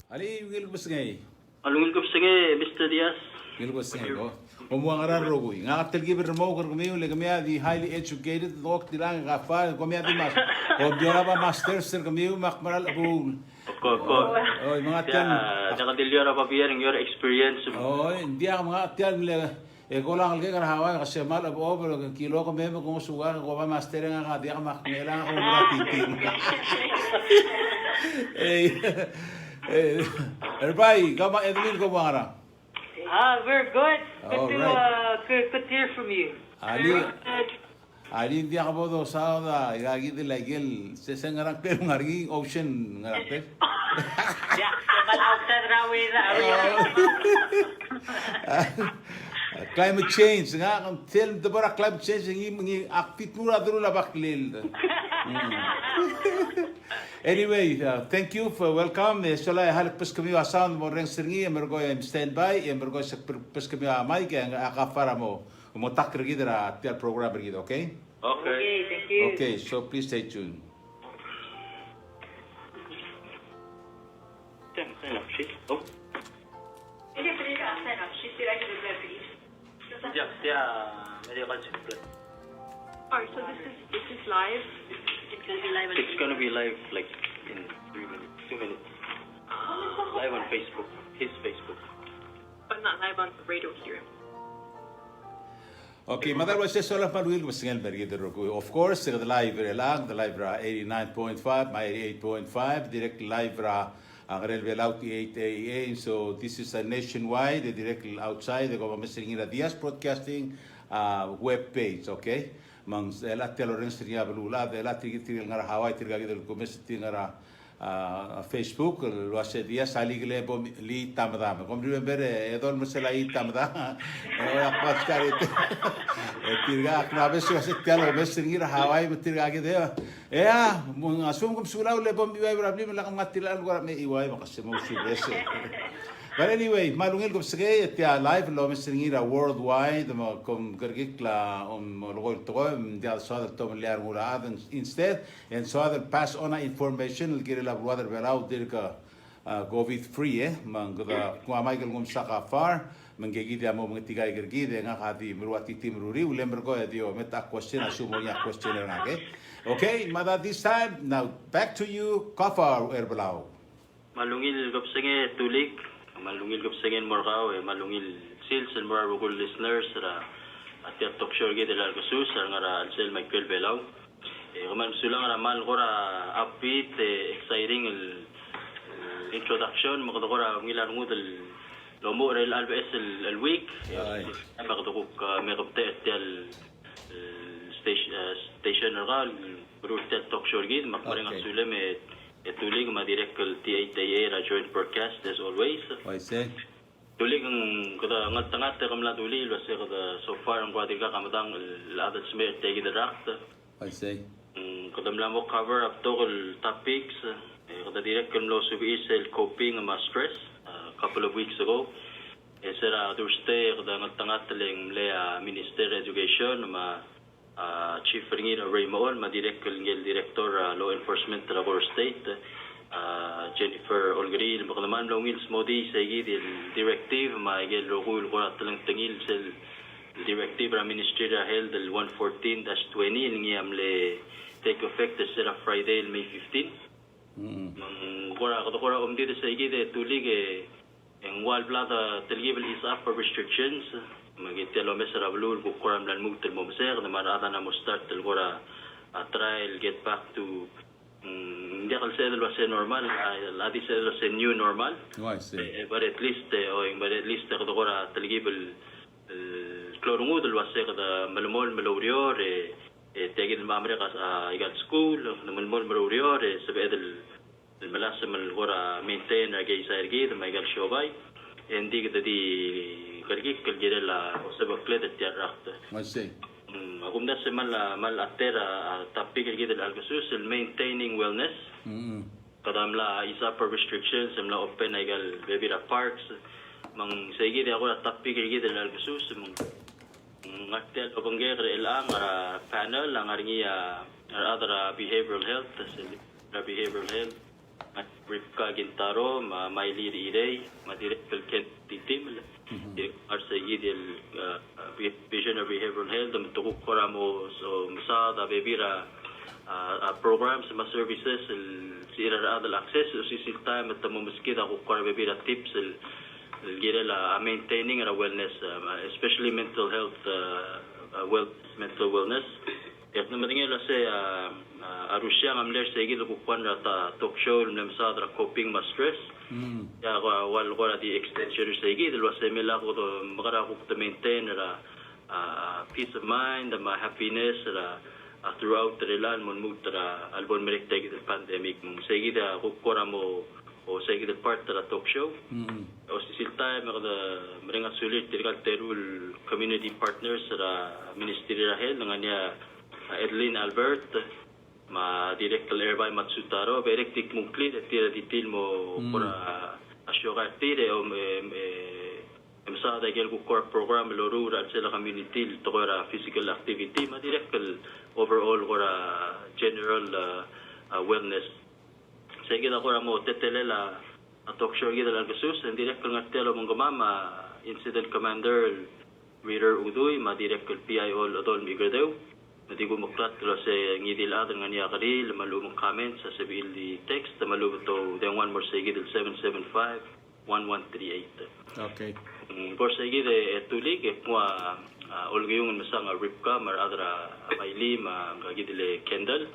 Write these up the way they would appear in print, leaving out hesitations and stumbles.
Ali gilbus ngay. Alungil ko sige, Mr. Diaz. Gilbus ngay go. Umuang aran rogoy. Nga katil giber mo kung kumiyo le kamiya di highly educated dok dilang Gaafar kamiya di mas. Kung diyan ba masters sir kamiyo makmaral abul. Ko. Oy mga tiyan. Nakadilyo ra pa biyan your experience. Oy, hindi ako mga tiyan le ko lang kay hawa kasi mal abo pero kilo ko memo kung suga ko ba master nga ka di ako makailangan ko mura titim. Erbai, kama Edelene ko mga We're good. All Good to hear from you. Ali hindi ako do sa da igagi de lagel se sengarak pero ngari ocean ngarak. Yeah, Palau sa rawi na. Climate change nga ang tel de bara climate change ngi aktit mura dulu la baklil. Anyway, thank you for welcome. Sola halak pas kami asan mo reng sirngi emergo em standby emergo sa pas kami amay kaya Gaafar mo umotak rigi dara tial program rigi, okay? Okay. Thank you. Okay, so please stay tuned. Oh. Medical supply. Alright, so this is live. It's gonna be live like in 3 minutes, 2 minutes. Live on Facebook, his Facebook. But not live on the radio here. Okay, madalwa siya sola paluil mas ngel bergi dero ko. Of course, the live lang, the live ra 89.5, my 88.5, direct live ra ang Uherbelau 8 AM. So this is a nationwide, direct outside the government singing Diaz Broadcasting web page, okay? Mang elat teloren sriya belula de elat tigil ngara Hawaii tirgagi del community ngara Facebook luase dia saligle bom li tamdam kom remember edol mesela i tamda ya paskari tirga aknabe so se telo mesringira Hawaii tirgagi de ya mung asum kom sulaw le bom iwai problem la kam ngatilan gora me iwai makasemo subese. But anyway, malungil ko sige tia live lo mesringira worldwide mo kom gergik la logol to dia so that to liar murad instead and so that pass on information gire la Uherbelau dirka covid free mang da kuma Michael ngum saka far mangegi dia mo mengtigay gergi de nga hadi meruati timruri ulember ko dio meta question asumo ya question na ke. Okay, mother this time now back to you Gaafar Uherbelau. Malungil ko sige tulik. Malungil ko sa morkaw malungil sales and more local listeners ra at talk show ge de la kusus ngara alsel Michael Belau man sulang ra mal ko ra upbeat exciting introduction mo ko ra ngilan ngudel lomo rel albes el week ma ko ko me ko tel station ral bro talk show ge ma ko nga sulam tulig ma direct kal TITA ra joint broadcast as always. I say. Tulig ang kada ngat kamla tulig wase kada so far ang kwadi ka kamadang ladat sme tegi the raft. I say. Kada mo cover up to topics kada direct kan lo subi sel coping ma stress a couple of weeks ago. Sera Thursday kada ngat leng le Minister Education ma Chief Ringin Raymond, Madirekal Director Law Enforcement Trevor State, Jennifer Olgril, Makalaman Longils Modi, Segi, Directive, Maigel Rogul, Koratalang Tangil, Directive Ministry held 114-20, Niyamle take effect as Friday, May 15. Kora dito sa igid tulig ang wall plata telgibel is up for restrictions. Magitelo mesra blul ko koram lan mugtel mo meser na marada na mo start tel gora trial get back to hindi kal sa normal ladi sa new normal but at least ko gora telgibel klorungud el wase kada malmol malurior tegid mamre kas igal school malmol malurior sabe edel الملاسم الغرة maintain أجي سيرجيد ما يقال شوباي عندي كده دي كرجيك كالجيل لا سبب كليد التيارات. ما شيء. أقوم ده مال أتيرا topic الجيل الألكسوس maintaining wellness. كده ملا إذا per restrictions ملا open أجال baby parks. من سيجي ده أقول topic الجيل الألكسوس من أكتر أبغى الآن panel لانغرني other behavioral health. Ribka Kintaro, Maile Rechirei, Director Titiml, Arsaidil Vision of Behavioral Health, Tukukora so Masada Bebira programs, services, Sira Adal access, Sisil time at the Muskida Kukora Bebira tips, maintaining and wellness, especially mental health, mental wellness. If naman nga say Arusha ngamler sa igil kukuan ta talk show ng sa coping ma stress. Ya wal di extension sa igil was mela ko to makara ko to maintain peace of mind, happiness throughout the land mon mutra albon merek tagi the pandemic mong sa igil ko mo o sa igil part ta talk show. O sisilta mga merenga sulit direct terul community partners ministry rahel nganya Edelene Albert, Director Erbai Matsutaro, Berektik Mungklit, Tira Titiml mo para asyoka tire o sa dahil core program rural sila community to kora physical activity, directly overall kora general wellness. Sige na kora mo tetelela talk show gida lang kasus, and director ng telo mong gumama incident commander Reader Udoy, Director PIO Odol Migradew. Nadi ko maklat kalo sa ngidil adan nga niya kadil malumong comments sa sabihin di text malumong to then one more sa ngidil 775-1138. Okay. Por sa ngidil tulig kwa olgayong masang Ribka mar adra Maile ngidil Kendall.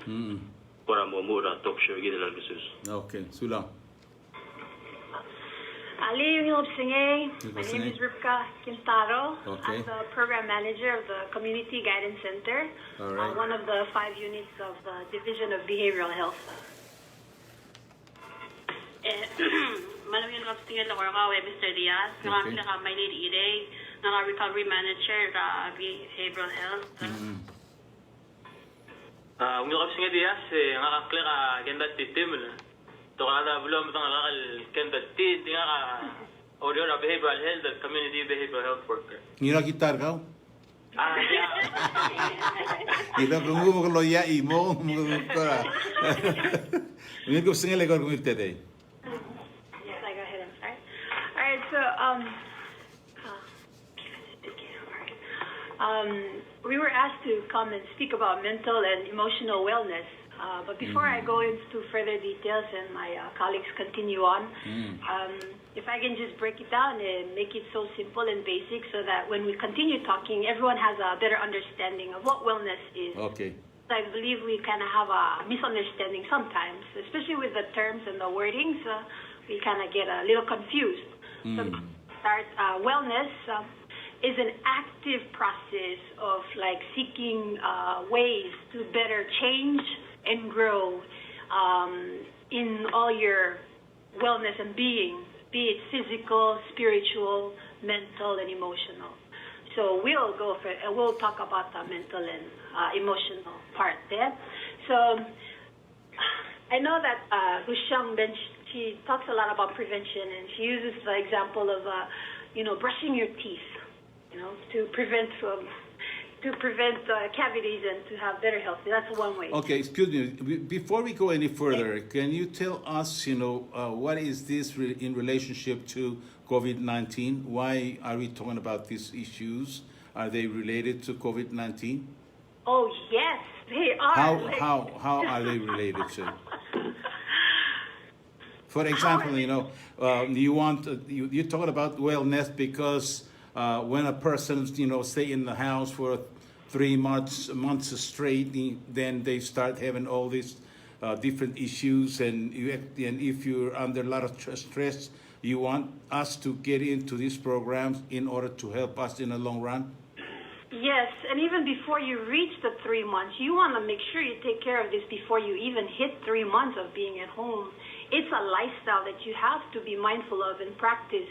Para mo mura talk show ngidil algasus. Okay. Sula. Ali, my name is Ribka Kintaro. Okay. I'm the program manager of the Community Guidance Center, one of the 5 units of the Division of Behavioral Health. Malamig ng ako Mr. Diaz, ng Maile Rechirei, ng recovery manager behavioral health. Umilok sa Diaz, ng agenda Titiml. Tukada belum tengah Kendall tinggal audio behavioral health, community behavioral health worker. Ngira gitar kau? Ya. Kita kunggu kalau ya imo mengukura. Ini kau sengaja lekor kau tadi. Yes, I go ahead and start. All right, so we were asked to come and speak about mental and emotional wellness. But before I go into further details and my colleagues continue on, if I can just break it down and make it so simple and basic so that when we continue talking, everyone has a better understanding of what wellness is. Okay. I believe we kind of have a misunderstanding sometimes, especially with the terms and the wordings. We kind of get a little confused. So wellness is an active process of like seeking ways to better change and grow in all your wellness and being, be it physical, spiritual, mental, and emotional. So we'll talk about the mental and emotional part there. So I know that Gushang she talks a lot about prevention, and she uses the example of brushing your teeth, to prevent cavities and to have better health. That's one way. Okay, excuse me. Before we go any further, can you tell us, what is this in relationship to COVID-19? Why are we talking about these issues? Are they related to COVID-19? Oh yes, they are. How are they related to? For example, you're talking about wellness because when a person, stay in the house for 3 months straight, then they start having all these different issues, and if you're under a lot of stress, you want us to get into these programs in order to help us in the long run? Yes, and even before you reach the 3 months, you want to make sure you take care of this before you even hit 3 months of being at home. It's a lifestyle that you have to be mindful of and practice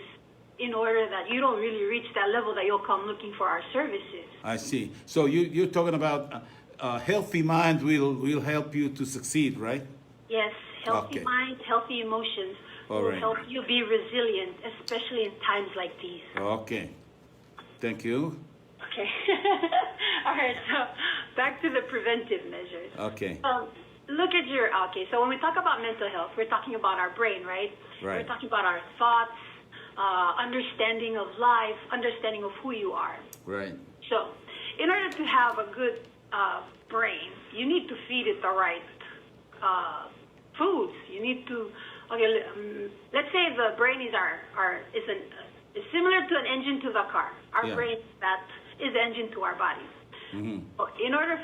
in order that you don't really reach that level that you'll come looking for our services. I see. So you're talking about a healthy mind will help you to succeed, right? Yes, healthy mind, healthy emotions will help you be resilient, especially in times like these. Okay. Thank you. Okay. All right, so back to the preventive measures. Okay. look at your, okay, so when we talk about mental health, we're talking about our brain, right? Right. We're talking about our thoughts, understanding of life, understanding of who you are. Right. So, in order to have a good brain, you need to feed it the right foods. You need to, let's say the brain is is similar to an engine to the car. Our Yeah. brain is the engine to our body. In order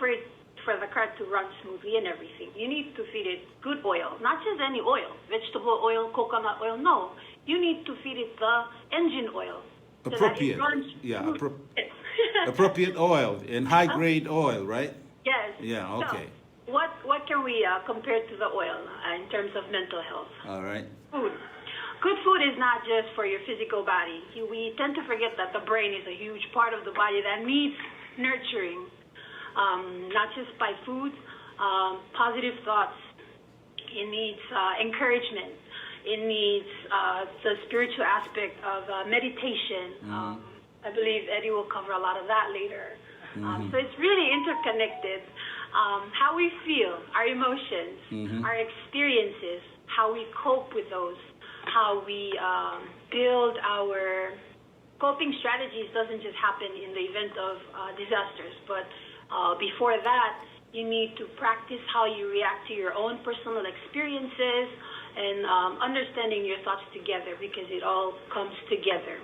for the car to run smoothly and everything, you need to feed it good oil, not just any oil, vegetable oil, coconut oil. No, you need to feed it the engine oil. So that it Appropriate. runs Yeah, smooth. appropriate oil and high-grade oil, right? Yes. Yeah, okay. So, what can we compare to the oil in terms of mental health? All right. Food. Good food is not just for your physical body. We tend to forget that the brain is a huge part of the body that needs nurturing, not just by food, positive thoughts. It needs encouragement. It needs the spiritual aspect of meditation. I believe Eddie will cover a lot of that later. So it's really interconnected. How we feel, our emotions, our experiences, how we cope with those, how we build our coping strategies doesn't just happen in the event of disasters, but before that, you need to practice how you react to your own personal experiences and understanding your thoughts together, because it all comes together.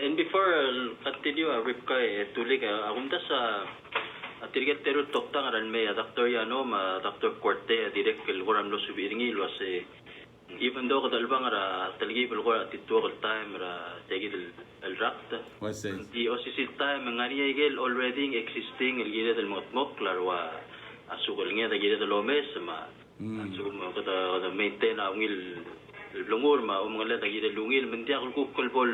And before continue, Ribka, tulig akumda sa tirigat tero tokta ngaran may Dr. Yano ma Dr. Corte direct kel goram lo subiringi lo se even though kadalbang ra taligi bel gora titwa kal time ra tegi el rakt. What's this? Di osisil time ngani igel already existing el gire del motmok larwa asukol nge da gire del lomes ma asukol mo kada maintain angil lungur ma umngala da gire lungil mendia kul kul bol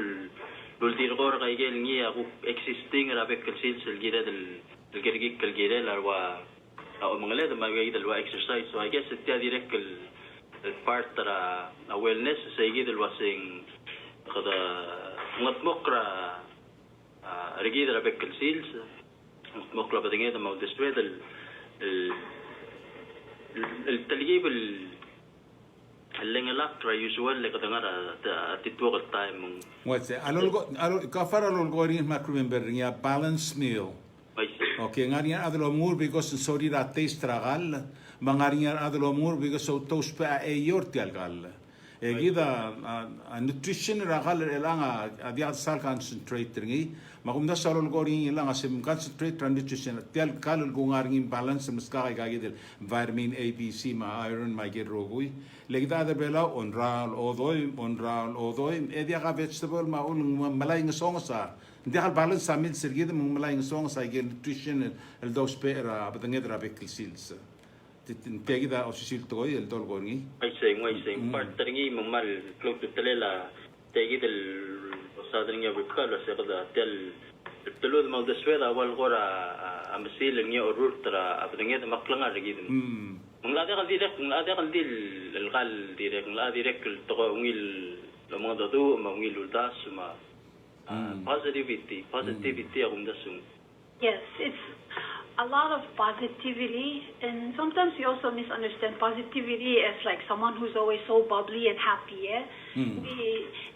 dultir gor kay gel ngi aku existing ra bek sil sil gire del gergik kel gire larwa umngala da magay dalwa exercise. So I guess it direct el part ra wellness sa igi del wasing kada ngatmokra rigid ra bek sil mokla badinge da mau destroy el talgib el lengalak ra usual le kada ngara titwa time. What's it? Gaafar alolgori remember a balanced meal. Okay, ngarian adlo mur because sorry ra taste ragal, mangarian adlo mur because so toast pa e yorti algal. Gida nutrition ragal elanga adia sal concentrate ngi magumda salol gori elanga sim concentrate on nutrition tel kal gungaring balance muska gagidel vitamin A B C ma iron ma gerogui legida Uherbelau on ral odoi edia ga vegetable ma un malay ngasongsa ndi hal balance samil sergide mung malay ngasongsa ge nutrition el dos pera batangedra bekilsils tegida osisil toy el dolgoni Ay saying part teringi mamal close to telela tegi del sadringa Ribka lo se kada tel tulud mal desweda wal gora amsil ngi orur tra abdenge maklanga regid mangla kal dil el gal direct to ngil lo mo dadu ma ngil uldas ma positivity agum dasum. Yes, it's a lot of positivity, and sometimes we also misunderstand positivity as like someone who's always so bubbly and happy. Yeah?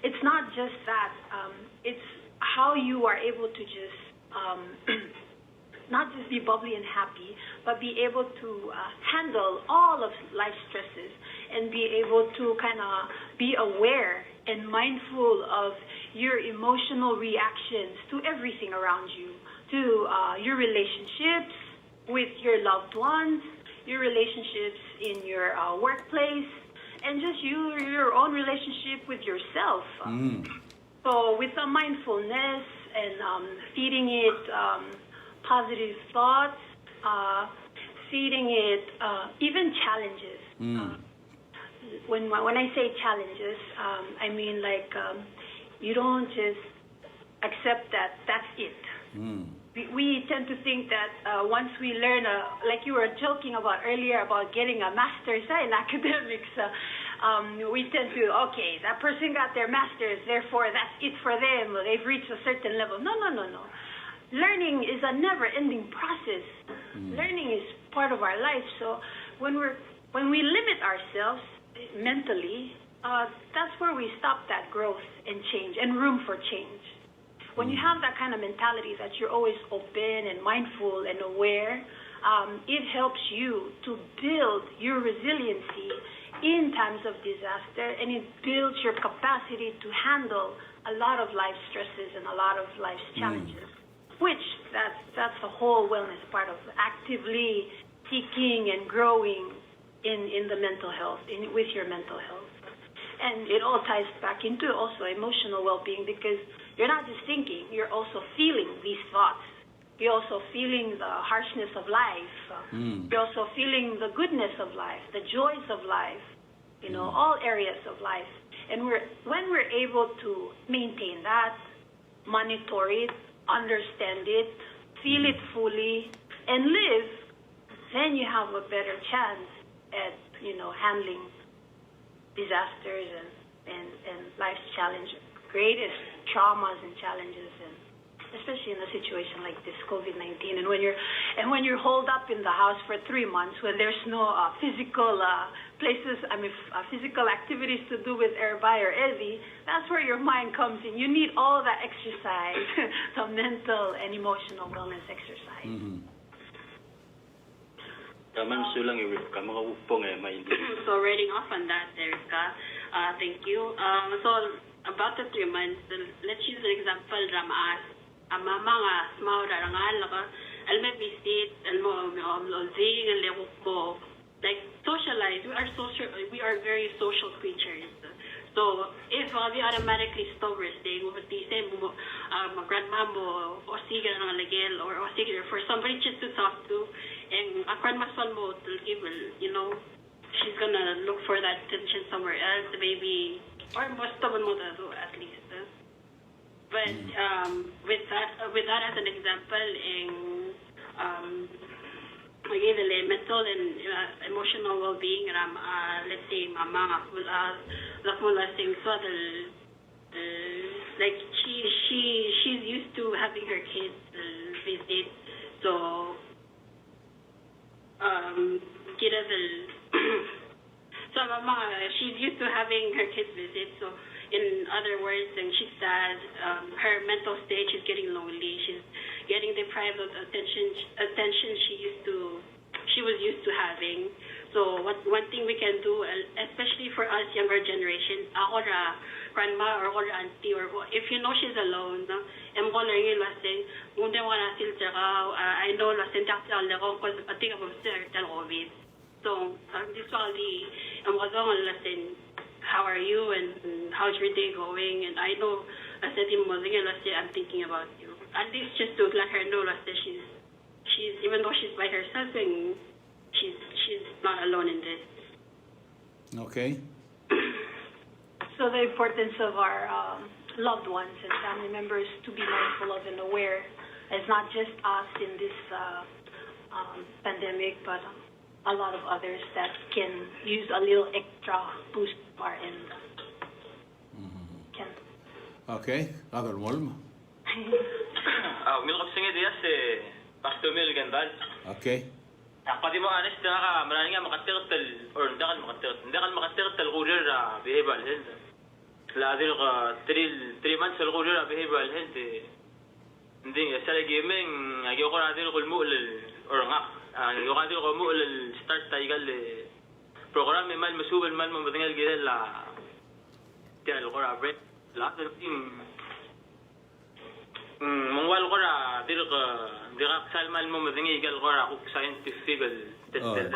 It's not just that. It's how you are able to just not just be bubbly and happy, but be able to handle all of life stresses and be able to kind of be aware and mindful of your emotional reactions to everything around you. To your relationships with your loved ones, your relationships in your workplace, and just your own relationship with yourself. So with the mindfulness and feeding it positive thoughts, feeding it even challenges. When I say challenges, I mean like you don't just accept that that's it. We tend to think that once we learn, like you were joking about earlier about getting a master's in academics, we tend to, okay, that person got their master's, therefore that's it for them. They've reached a certain level. No. Learning is a never-ending process. Learning is part of our life. So when we limit ourselves mentally, that's where we stop that growth and change and room for change. When you have that kind of mentality that you're always open and mindful and aware, it helps you to build your resiliency in times of disaster, and it builds your capacity to handle a lot of life stresses and a lot of life's challenges, which that's the whole wellness part of actively seeking and growing in the mental health, with your mental health. And it all ties back into also emotional well-being, because you're not just thinking, you're also feeling these thoughts. You're also feeling the harshness of life. You're also feeling the goodness of life, the joys of life, all areas of life. And when we're able to maintain that, monitor it, understand it, feel it fully, and live, then you have a better chance at, handling disasters and life's challenges, greatest traumas and challenges, and especially in a situation like this, COVID-19, and when you're holed up in the house for 3 months when there's no physical physical activities to do with Erbai or Ezi, that's where your mind comes in. You need all that exercise, the mental and emotional wellness exercise. So rating off on that, Ribka, thank you. So about the 3 months, let's use an example. Mama nga small rangal ka alme visit almo zing level ko like socialize. We are very social creatures. So if we automatically stop resting with the same grandma mo or sige ng legel or sige for somebody just to talk to, and a grandma mo to give, she's gonna look for that attention somewhere else, maybe, or most of them at least. But with that as an example, the mental and emotional well-being, let's say, mama, like she's used to having her kids visit, so so mama, she's used to having her kids visit, so. In other words, and she's sad, her mental state, she's getting lonely, she's getting deprived of attention she was used to having. So one thing we can do, especially for us younger generations, or grandma or auntie, or if you know she's alone, I know so this is how are you and how's your day going? And I know I'm thinking about you. At least just to let her know that she's even though she's by herself, and she's not alone in this. Okay. So the importance of our loved ones and family members to be mindful of and aware, is not just us in this pandemic, but a lot of others that can use a little extra boost on our end. Okay, other one. Milk singed yes, Pastor Mil Kendall. Okay. Pati mo honest nga marami nga makatirtal or hindi ka makatirtal kurir behavioral health. Ladir ka 3 months al kurir behavioral health. Hindi sa gaming ayo ko natin kulmo or nga ayo ka natin ko mo start taygal program mal masubal mal mo matingal gila la tial ko ra break lahat ng mongwal ko ra dir ka salmal mo matingal ko ra kung scientific test.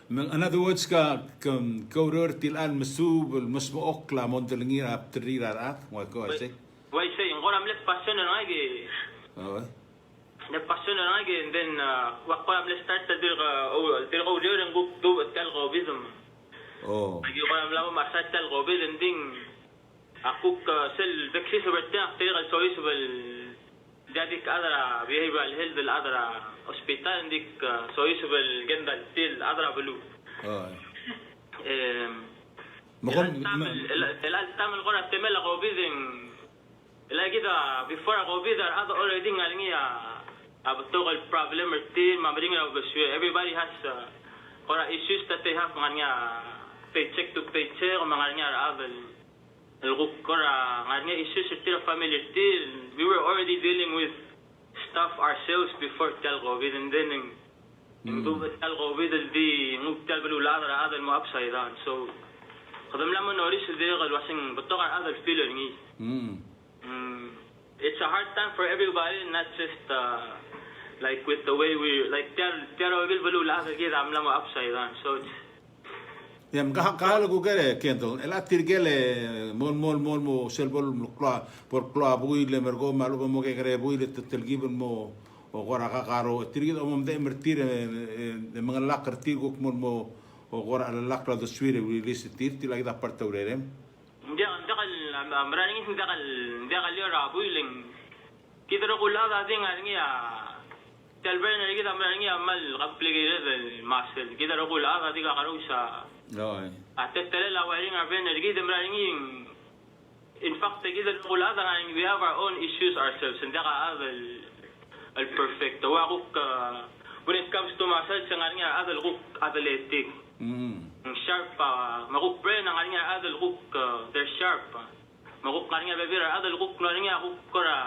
In other words, kaurir tilan masubal mas mo okla mo dalingira aptrira at mo ko ay. Why say ko ra mlet passion na nga Oh. Na passion na nga and then wa ko am start ta dir ko dir ang do tal ko bism. Oh. Agi ko am lawo masat tal ko bil ending ako sel vaccine sa berta tir al choice bal jadi kadra behavioral health al adra hospital dik choice bal gendal til adra blu. Oh. الالتام القرى تمل COVID لا كده before COVID هذا already ngalingi abtog problem team mabring everybody has issues that they have nganya paycheck to paycheck nganya avel nganya issues still family still we were already dealing with stuff ourselves before COVID and then in COVID di mugtal belula هذا الم upside down so قدم لما نوريش الدقيقة الواسين بتوقع هذا الفيلر it's a hard time for everybody not just like with the way we like ترى بالبلول هذا كده عم لما upside down so يم kahalo ko kere Kendall el atir gele mol selbol por kla buile mergo malo mo ke kere buile telgibel mo o gora kakaro tirgido mo de mertir de mangalak kertir ko mo o gora la lakra do swire we list tirti la da parte urerem دقل مراني دقل يرا بويلين كده رقول هذا دين على تلبين كده مراني عمل قبل كده الماسل كده رقول هذا دي قروشة لا أتتلا لا وين عبين كده مراني in fact كده رقول هذا يعني we have our own issues ourselves and هذا الperfect وعوك when it comes to masal سنغني هذا الغوك athletic sharp maguk pre na nga adal guk they're sharp maguk nga bebira adal guk na nga guk kora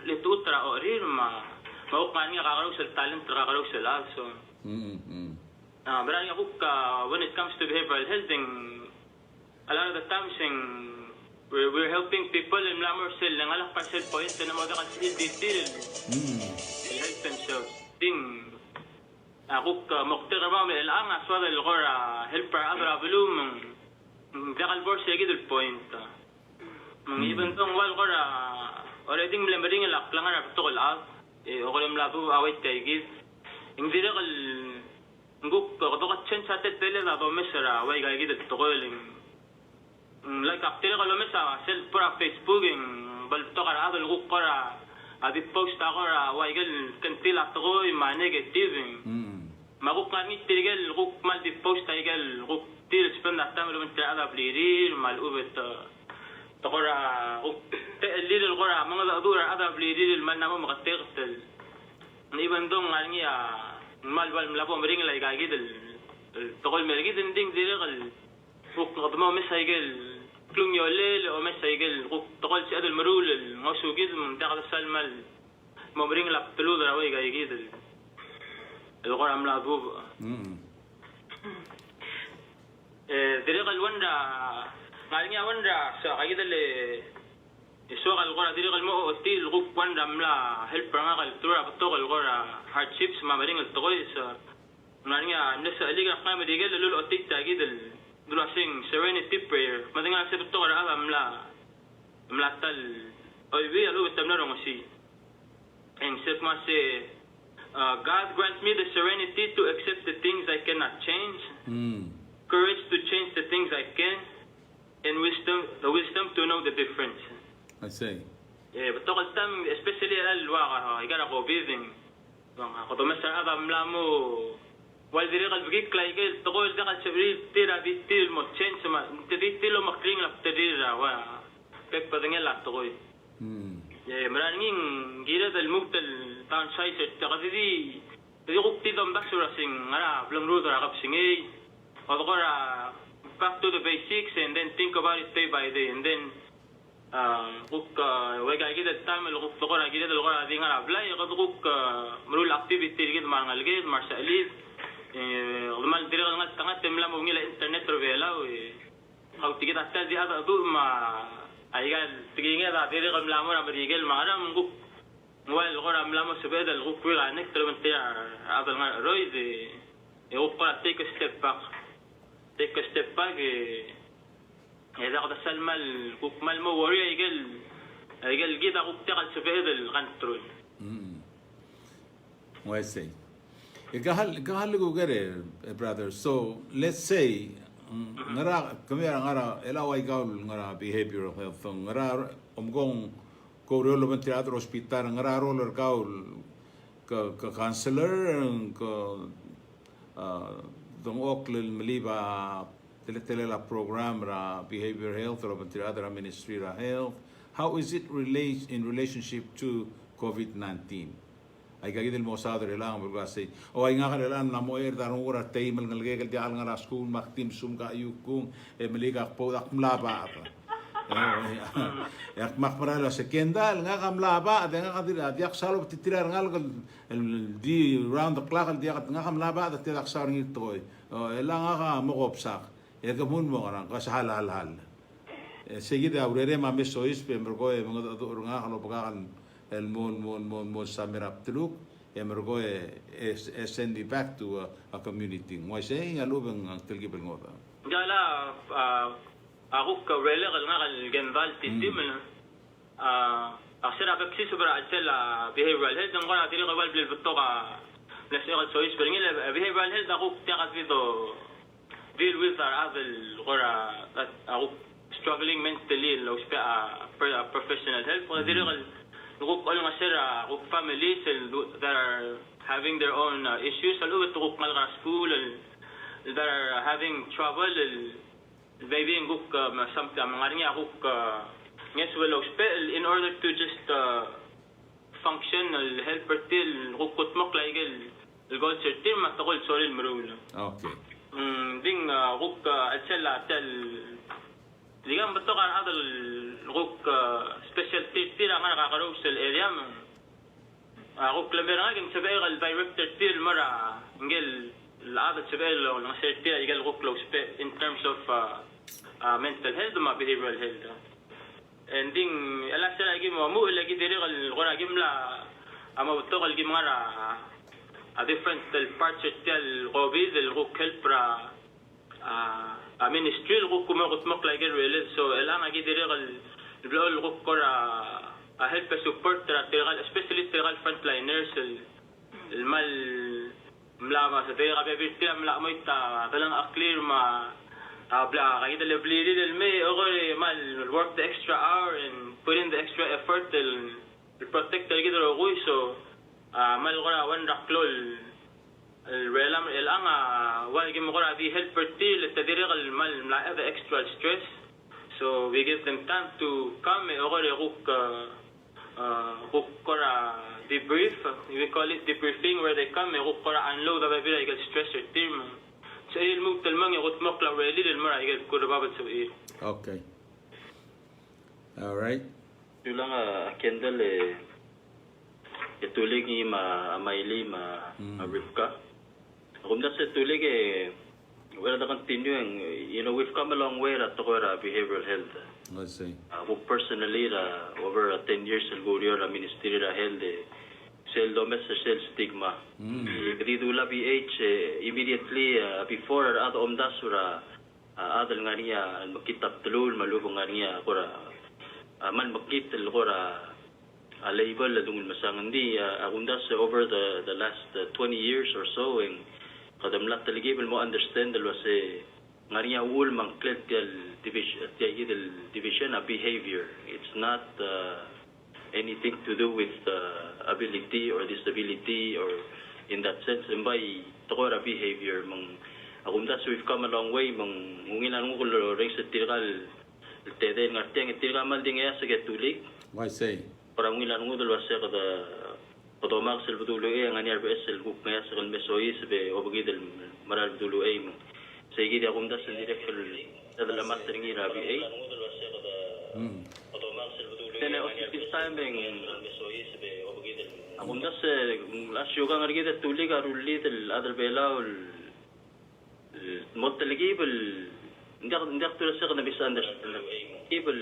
litutra o rirma maguk nga kakaraw sa talent kakaraw sa also berani guk when it comes to behavioral health a lot of the times we're helping people in lamor sel nga alak parcel point na mo da kasi detail help themselves ding أقولك مقتربة من الآن أسود الغرة هيلبر أبرا بلوم دخل البورس يجد البوينت من يبن تون والغرة أريدين ملمرين الأقلام أنا بتقول الأرض أقول ملابو أويت تيجيز إن ذي رجل نقولك قدوة تشين شاتت تلي ذا بمسرة ويجا يجد التقول like أكتر قالوا مسا سيل برا فيسبوك بل بتقول هذا الغوك قرا أبي بوست أقرا ويجل كنتيل أتقول ما نيجاتيف maguk nga ni tirigel guk mal di post tigel guk til spend that time when tra blirir mal ubet tokora guk lil gora mga adura ada blirir mal namo makategtel ni bandong nga ni mal bal mlabo mring la igagid tokol mergid ding dirigel guk qadmo mesaygel klung yolel o mesaygel guk tokol si adal marul ngosugid mun dagal salmal momring la tuludra way igagid الغرة ملابوب طريقة الوندا مالنيا وندا ساقيد اللي يسوق الغرة طريقة المو تي الغوب وندا ملا هيلب برناقة التورا بتوق الغرة هاردشيبس ما برين التقويس مالنيا الناس اللي قام يديقل لولو أتيك تاقيد دلو عشان serenity prayer ما تنقل سيب التوق هذا ملا تل أيبي ألو بتمنى رمسي إن سيب ما سي God grant me the serenity to accept the things I cannot change, courage to change the things I can, and the wisdom to know the difference. I say. Yeah, but talk time, especially I gotta go bathing. Ako مثلا هذا ملامو والدريق البقيق لايقل تقول دقل شبريل تيرا بيتيل مو change ما تبيتيلو مقرين لفتريرا وا بيك بدنيا لا تقول. مرانين جيرة المقتل تان شايسة تقدري يقول تيدم بحثوا سين أنا بلون رودر أقب سيني أذكر back to the basics and then think about it day by day and then قوك وجا كده تعمل قوك تقرأ كده القرآن دي أنا بلا يقد قوك مرول activity كده مع الجيد مع سأليد لما الدرجة أنا تنقل تملا مبني الإنترنت ربيلا أو تيجي تحتاج دي هذا دو ما أيقال تيجي هذا درجة ملامورة بريجل معنا من قوك والغرة ملامو سبيد القوك ويل عنك ترى من تيار هذا الرويد يقوك take a step back إذا قد سلم القوك ملمو وريه يقال جيدا قوك تقل سبيد الغنترول. I see. Kahal ko gere, brother. So let's say ngara kamera ngara elaway gaul ngara behavioral health ngara omgong ko rolo ben teatro hospital ngara roller gaul ka counselor ka dong oklel maliba teletela program ra behavior health or other ministry ra health. How is it in relationship to COVID-19? Ay kagidil mo sa other lang kasi o ay nga kanila na mo darong ora Titiml ng legal di al nga school maktim sum ka ayukung maligak po akmlaba ata. Yak makmarala sa Kendall nga kamlaba at nga kadila diak salo titirar ngal di round the clock diak nga kamlaba at tiyak sa ring ito elang nga mokopsak kamun mo kan kasahal-hal sige da urere mamesois pembergo mga dur nga kano pagkan el mon samirap tuluk emergo send it back to a community mo say alubang ang tilgibel ngota Gala ako ka rela kal nga kal Kendall Titiml aksara beksi sobra atsela behavioral health ng kona tiri kawal bil butto ka national choice pero ngila behavioral health ako tiyakat dito deal with our other kora ako struggling mentally lo professional help kung diri kal nukuk all nga sir ako families that are having their own issues alu ito kuk malga school that are having trouble maybe nguk something mangaring ako yes well in order to just function helper till kukut mo klaigel goal certain matakol solid marul okay ding kuk atsela tel digam bato kan adal kuk special tira nga nakakaro sa area mo ako klamer nga king sabi al director til mara ngel العادة تبقى لو نصير فيها يقال غوك in terms of mental health وما behavioral health and then ألا سلا يجي مو إلا يجي ديري الغرا جملة أما بتوقع يجي مرة different parts تال الغوبيد الغوك help را ministry الغوك ما غوت مقلا يجي ريلد so الآن يجي ديري البلو الغوك كورا help support را تيرال especially تيرال frontliners المال ملا sa tayo kapit tira mala mo ita talang clear ma bla kaya dala blili del may okay mal work the extra hour and put in the extra effort to protect the gidro ko so mal ko na one raklol relam elang wal gi mo ko di helper til tadiri al mal mala the extra stress so we give them time to come okay ko debrief, we call it debriefing where they come and unload the baby like stress or team. So il move talmang yakut mokla really del mara igal kurababat so okay. All right. Tulang Kendall tulig ni Maile Ribka. Kung sa tulig wala na continuing, we've come a long way at behavioral health. Let's see. Personally, over 10 years ago, Ministry of Health, cell domestic stigma. Didula BH immediately before ato omdasura adal nga niya makitap tulul malubong nga niya kora man makit kora label dung masangandi agundas over the last 20 years or so and kadamlat taligibel mo understand dal wase nga niya wul mang division of behavior. It's not anything to do with ability or disability or in that sense by tokora behavior mang akumdas we've come a long way mang ngungilan ko ring sa tiral tede ngarteng tira mal dinga sa getulik why say para ngungilan ko dal wase kada potomak sel betulo ang ani RBS sel guk nga sa mesois be obagidel maral betulo mo sige di akumdas direct sa lamat ringi rabi then this timing akumdas last yoga ngargida tulig aruli del Uherbelau motaligibel ndak tu sa kana misunderstand ibel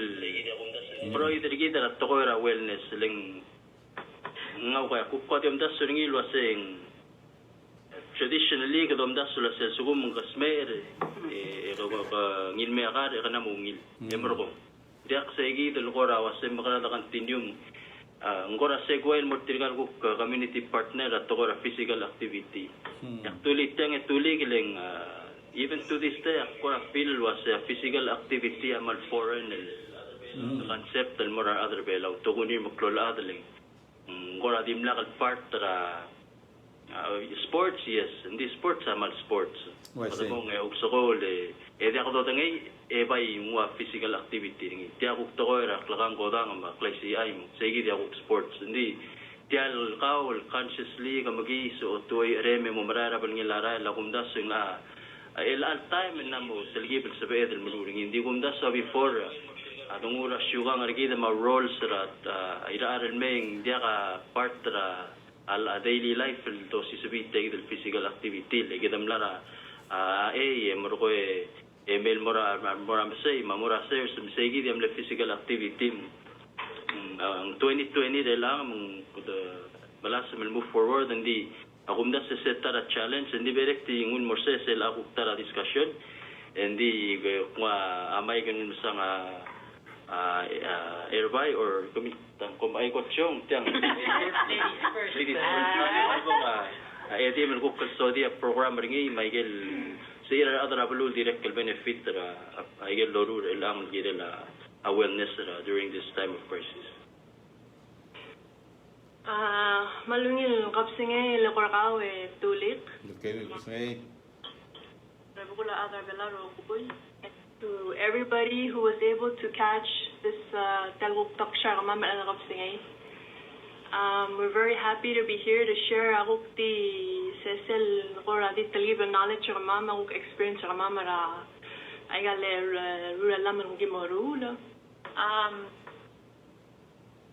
pro idirgida at tokora wellness ling ngaw kaya kupko di amdas ringi lwaseng traditionally kadom das sula sel sugum mong kasmer ngil me akar kana mungil emro diak segi del kora wasem makala continue ngora segway mortigal ko community partner at tokora physical activity actually tang etuli giling even to this day akora feel was physical activity amal foreign concept del mora Uherbelau to kunir maklol adaling ngora dimla kal part tra sports, yes. Hindi sports, amal sports. Oh, I see. Kung ugsakol, di ako dotangay, Erbai mga physical activity. Di ako toko era, klakang kodang, maklay ay mo. Sige, di ako sports. Hindi, di ako consciously, kamagi, so tuway reme mo mararapal ng lara, lakumdas yung all time na mo, saligipil sa beedel maluring. Hindi kumdas sa before, atong oras yung argida ma roles rat iraaral meng dia ka part ra al daily life to si sabi del physical activity le gidam lara moro ko email mora masay mamora say sa misegi diam le physical activity ang 2020 de lang balas move forward hindi akumda sa set tara challenge hindi direkti ngun morse sel ako tara discussion hindi amay ganun sa Erbai or kumay ko chong tiang ladies Titiml ko custody program ringi Maile sa ira adra balul direct benefit ay gel lorur elang gidela awareness during this time of crisis. Malungil kapsingay lekorkaw tulik. Okay, say. Rebukula adar belaro kuboy. To everybody who was able to catch this Talguk Talk Share kapsingay. We're very happy to be here to share di sesel kora di talibang knowledge mama experience mama ra ay gale rural laman gimorula.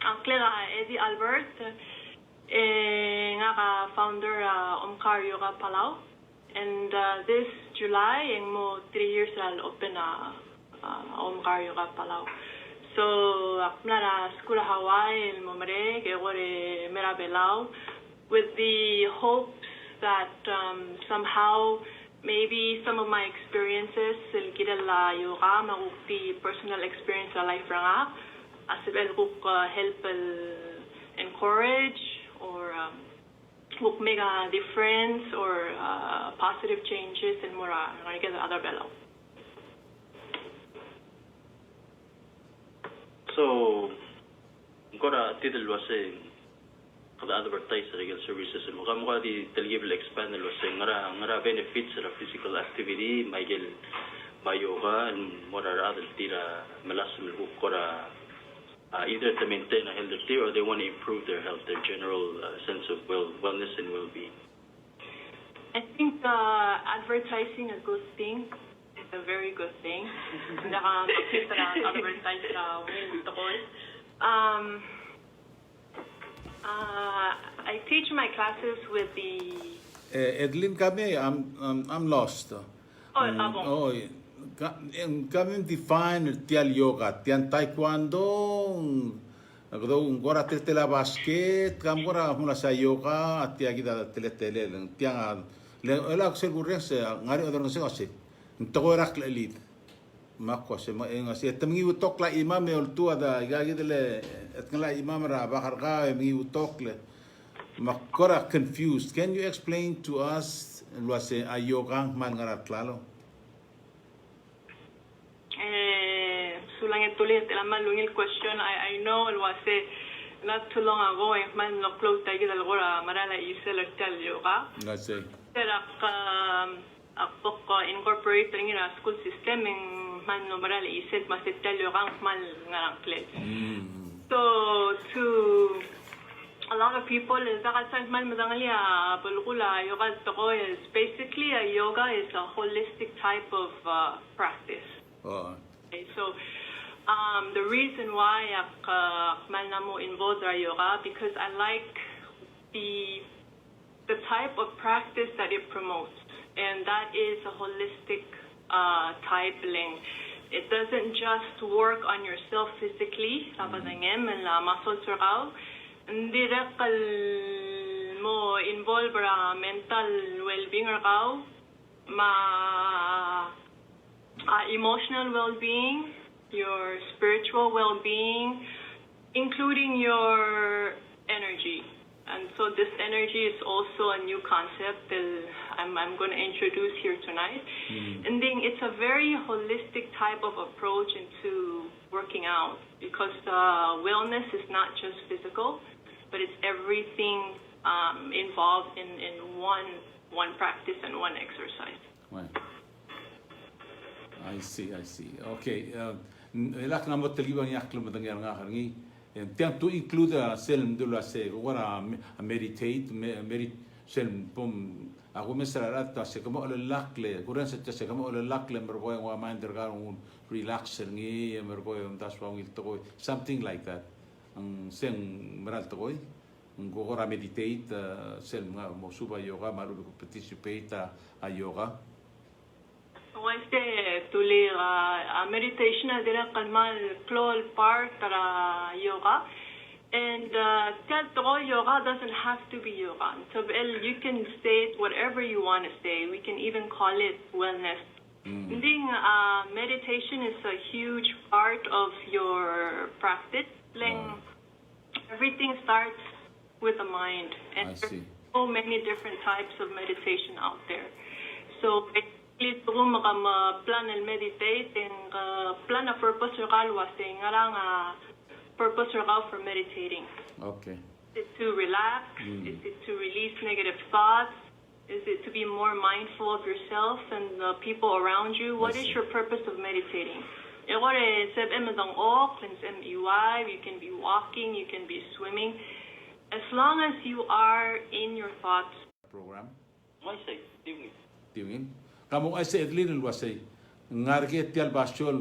Ang Clara Eddie Albert, nga ka-founder Omkar yoga Palau. And this July, mo 3 years I'll open Omkar yoga Palau. So, akmara skula Hawaii, momare, gegore Uherbelau, with the hopes that somehow maybe some of my experiences, ilkidala yoga, magukti personal experience sa life ranga, as well help encourage or make a difference or positive changes in more other bellow. So, kora title was kada advertise legal services mo kamukha di talgibel expand was ngara benefits sa physical activity mayoga and more other tira malasm kora either to maintain a healthy or they want to improve their health, their general sense of wellness and well-being. I think advertising a good thing. It's a very good thing. I teach my classes with the... Edelene, kami, I'm lost. Kami define tial yoga, tian taekwondo, gora tela basket, kam gora mula sa yoga, tia kita tele tiang ela ksel gurres ngari odor ngse ose. Ntoko rak elit. Makko se ngasi etamgi utok la imam ol tu ada gagi dele etngla imam ra bakar ga mi utok le. Makora confused. Can you explain to us lo se a yoga man ngarat klalo? Sulang itulit ilang malungil question. I know it was not too long ago man no close tayo dalgora marala isel tel yoga. That's it. Ako incorporate rin na school system man no marala isel mas tel yoga man ngarang klet. So to a lot of people is that man madangali bulgula yoga to is basically a yoga is a holistic type of practice. Okay, so the reason why Malnamo involves our yoga because I like the type of practice that it promotes, and that is a holistic type ling. It doesn't just work on yourself physically, hindi mo involve mental well-being emotional well-being, your spiritual well-being, including your energy. And so this energy is also a new concept that I'm going to introduce here tonight. And then it's a very holistic type of approach into working out because wellness is not just physical, but it's everything involved in one practice and one exercise. Right. I see. Okay. Elak na mo talibang yaklo madangyar nga harngi. Tiang to include selm dula se wala meditate selm pom ako mesrarat ta se kamo lakle kuran sa se kamo lakle mergo wa mind garung relax ngi mergo tas wa ngil to something like that. Ang seng meral to ngora meditate selm nga mo suba yoga maru participate a yoga. Wednesday tuli meditation adira kalmal klol part tara yoga, and tell yoga doesn't have to be yoga. So you can say whatever you want to say. We can even call it wellness. Meditation is a huge part of your practice. Everything starts with the mind, and there's so many different types of meditation out there. So plan el meditate and plan a purpose purpose for meditating. Okay. Is it to relax? Is it to release negative thoughts? Is it to be more mindful of yourself and the people around you? What is your purpose of meditating? You can be walking, you can be swimming. As long as you are in your thoughts. Program. Why say? Tingin. Kamu ay sa Edelene wasay ngarge tial basol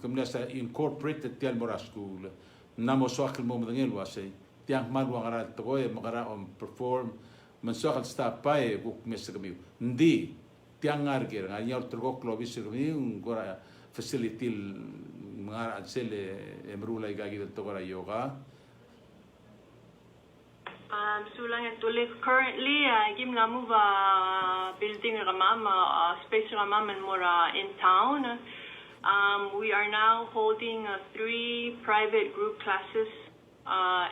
kamna sa incorporated tial mora school namo sokal mo mdangel wasay tiang malwa ngara to e magara on perform man sokal sta pae buk mes kami ndi tiang ngarge nga nyal trogo klobis kami ngora facility ngara sele emrula igagi to gora yoga. Currently, I'm building space in town. We are now holding 3 private group classes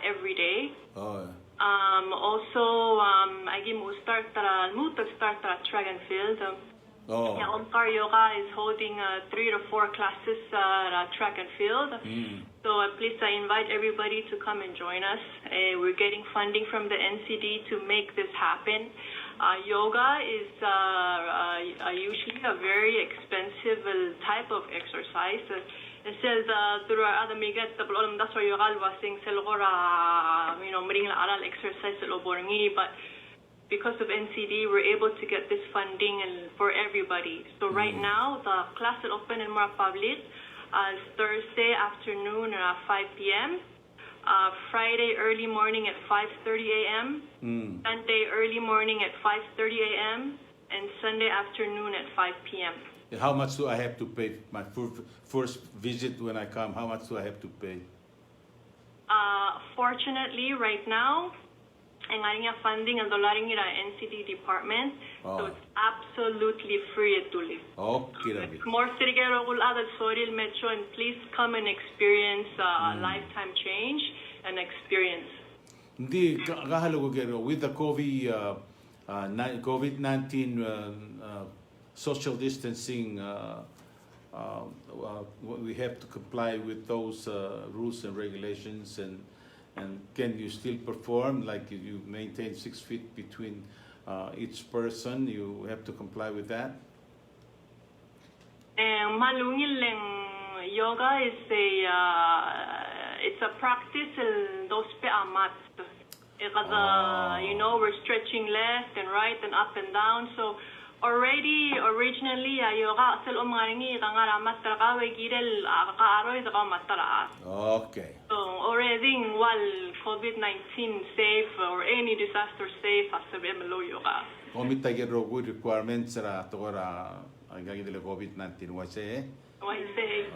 every day. Also, I'm start track and field. Omkar Yoga is holding 3 to 4 classes at track and field. So please I invite everybody to come and join us. We're getting funding from the NCD to make this happen. Yoga is usually a very expensive type of exercise. It says through our other migat the problem that's why yoga was saying maring aral exercise but because of NCD, we're able to get this funding and for everybody. So right now, the class is open in Mora Public is Thursday afternoon at 5 p.m., Friday early morning at 5:30 a.m., Sunday early morning at 5:30 a.m., and Sunday afternoon at 5 p.m. How much do I have to pay? My first visit when I come, how much do I have to pay? Fortunately, right now, ang aring funding ang dolaring ira NCD department, so it's absolutely free to live. Okay, it's more sirigero kul adal soril metro, and please come and experience lifetime change and experience. Hindi kahalo gero with the COVID-19 social distancing. We have to comply with those rules and regulations, and can you still perform like you maintain 6 feet between each person? You have to comply with that. Yoga is it's a practice those amat. We're stretching left and right and up and down. So originally yoga sel umaringi kangaramat trakawe girel kaaroy sa mataraas. Okay. So already while COVID-19 safe or any disaster safe as a yoga. Komita gero good requirements ra tora ang gagidele COVID-19 wase.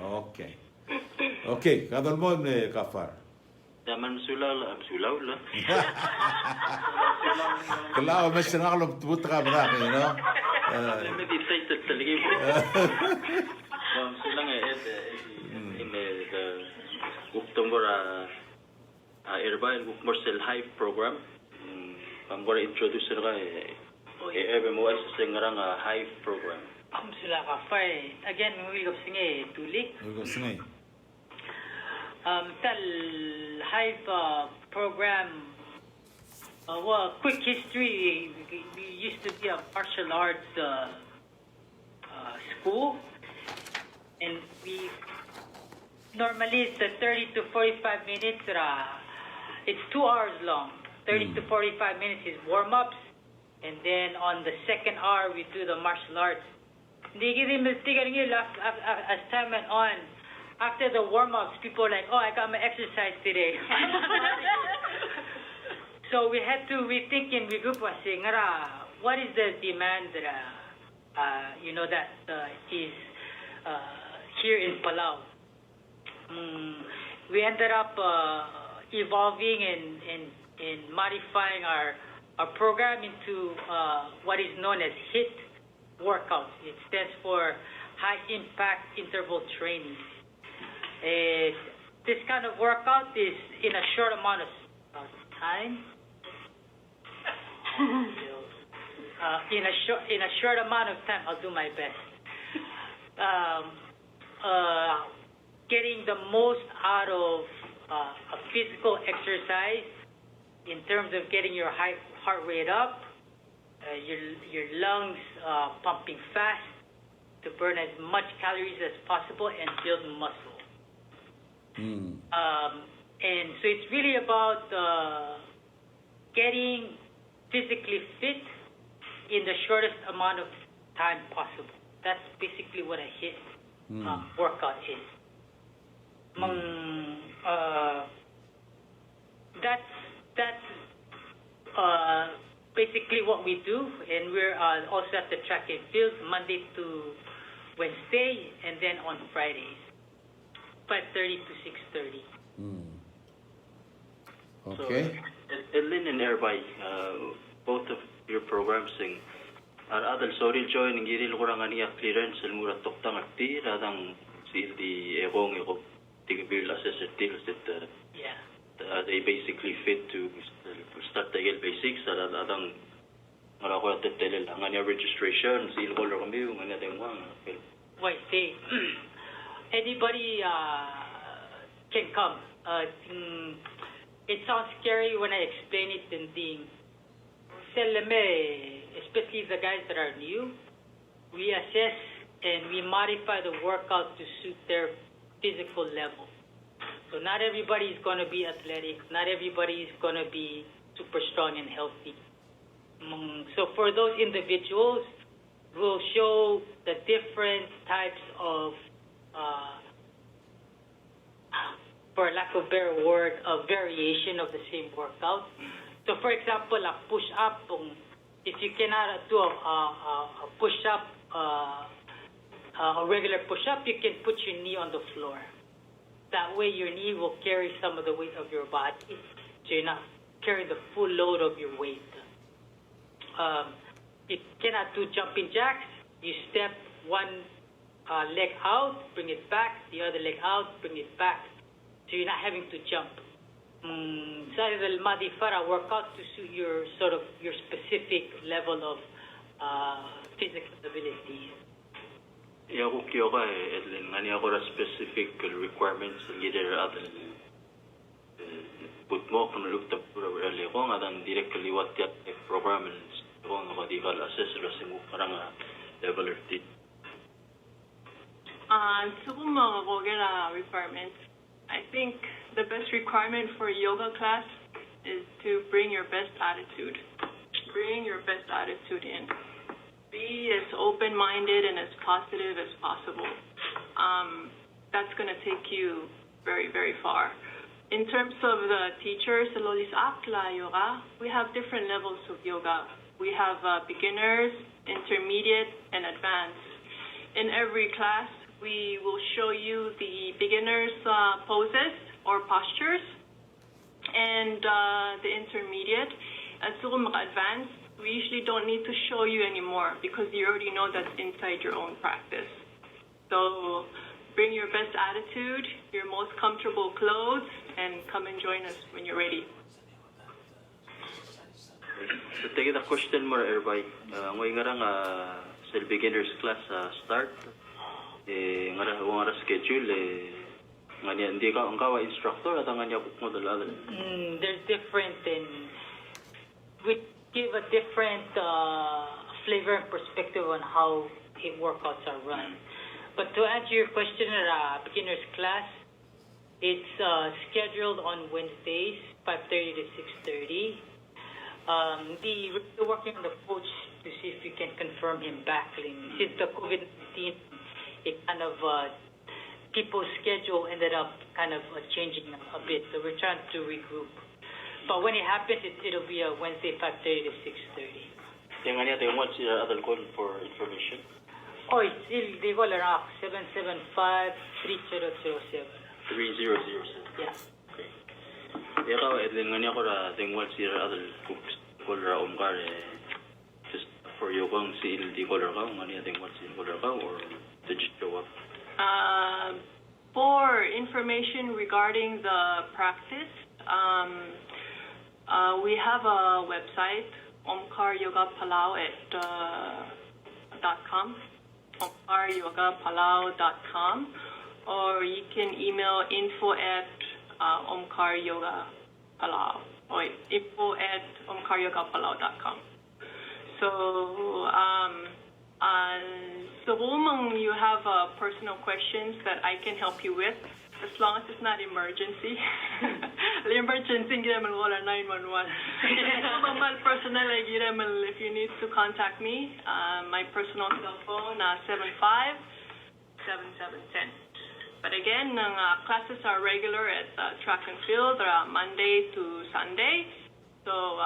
Okay. Okay, kadol mo Gaafar. Daman sulaw la. Kalau mas nakalo butra bra, you know. Meditated talaga mo. Sulang guktong Erbai commercial HIVE program. Pambora introduce ka Erbai mo sa ngarang HIVE program. Sula Gaafar. Again, we will sing tulik. We will sing. Tal HIVE program Well, quick history. We used to be a martial arts school, and we normally it's 30 to 45 minutes. It's 2 hours long. 30 to 45 minutes is warm-ups, and then on the second hour we do the martial arts. As time went on, after the warm-ups, people are like, "Oh, I got my exercise today." So we had to rethink and regroup. What is the demand that is here in Palau? We ended up evolving and modifying our program into what is known as HIT workouts. It stands for High Impact Interval Training. This kind of workout is in a short amount of time. In a short amount of time, I'll do my best. Getting the most out of a physical exercise in terms of getting your heart rate up, your lungs pumping fast to burn as much calories as possible and build muscle. And so it's really about getting physically fit in the shortest amount of time possible. That's basically what a HIIT workout is. That's basically what we do, and we're also at the track and field Monday to Wednesday, and then on Fridays, 5:30 to 6:30. Okay. So, Edelene and Erbai, both of your programs adal sorry join ngiril kurang ania clearance mura toktang akti radang si di egong tigibil assessor deals that they basically fit to start the basics radang ngara ko tetel ngania registration si ilgol kami ngania tengwang. Wait, see, anybody can come. It sounds scary when I explain it in the especially the guys that are new. We assess and we modify the workout to suit their physical level. So not everybody is going to be athletic. Not everybody is going to be super strong and healthy. So for those individuals, we'll show the different types of for lack of a better word, a variation of the same workout. So, for example, a push-up, if you cannot do a push-up, a regular push-up, you can put your knee on the floor. That way your knee will carry some of the weight of your body, so you're not carrying the full load of your weight. You cannot do jumping jacks. You step one leg out, bring it back, the other leg out, bring it back. So you're not having to jump. So I will modify a workout to suit your specific level of physical ability. Yeah, okay, Edelene. Ngani ako specific requirements leader other put mo kung looked up earlier ko nga dan directly what that program is ko nga medical assessor sa mo parang level 13. Siguro mga kogera requirements. I think the best requirement for a yoga class is to bring your best attitude. Bring your best attitude in. Be as open-minded and as positive as possible. That's going to take you very, very far. In terms of the teachers, we have different levels of yoga. We have beginners, intermediate, and advanced. In every class, we will show you the beginners' poses or postures, and the intermediate. At advanced, we usually don't need to show you anymore because you already know that's inside your own practice. So bring your best attitude, your most comfortable clothes, and come and join us when you're ready. So take a question more, Erbai. Ngayon nga sa beginners class start. Ngara schedule ngani hindi ka ang kawa instructor at ngani ako mo dalalan. There's different we give a different flavor and perspective on how workouts are run. But to answer your question, beginner's class, it's scheduled on Wednesdays, 5:30 to 6:30. We're working on the coach to see if we can confirm him back. Since the COVID-19, it kind of people's schedule ended up kind of changing a bit, so we're trying to regroup. But when it happens, it'll be a Wednesday, 5:30 to 6:30. What's your other call for information? Oh, they call around 775-3007. 3007. Yeah. Okay. Ikaw, Edelene, nga ko ra what's your other call ra Omkar just for you kung si LD caller ka, nga niya what's your caller ka, or to just show up? For information regarding the practice, we have a website, omkaryogapalau.com, omkaryogapalau.com, or you can email info@omkaryogapalau, or info@omkaryogapalau.com. So, so kung you have personal questions that I can help you with, as long as it's not emergency. Emergency, wala 911. Personal, if you need to contact me, my personal cell phone, 75-7710. But again, classes are regular at track and field, Monday to Sunday. So,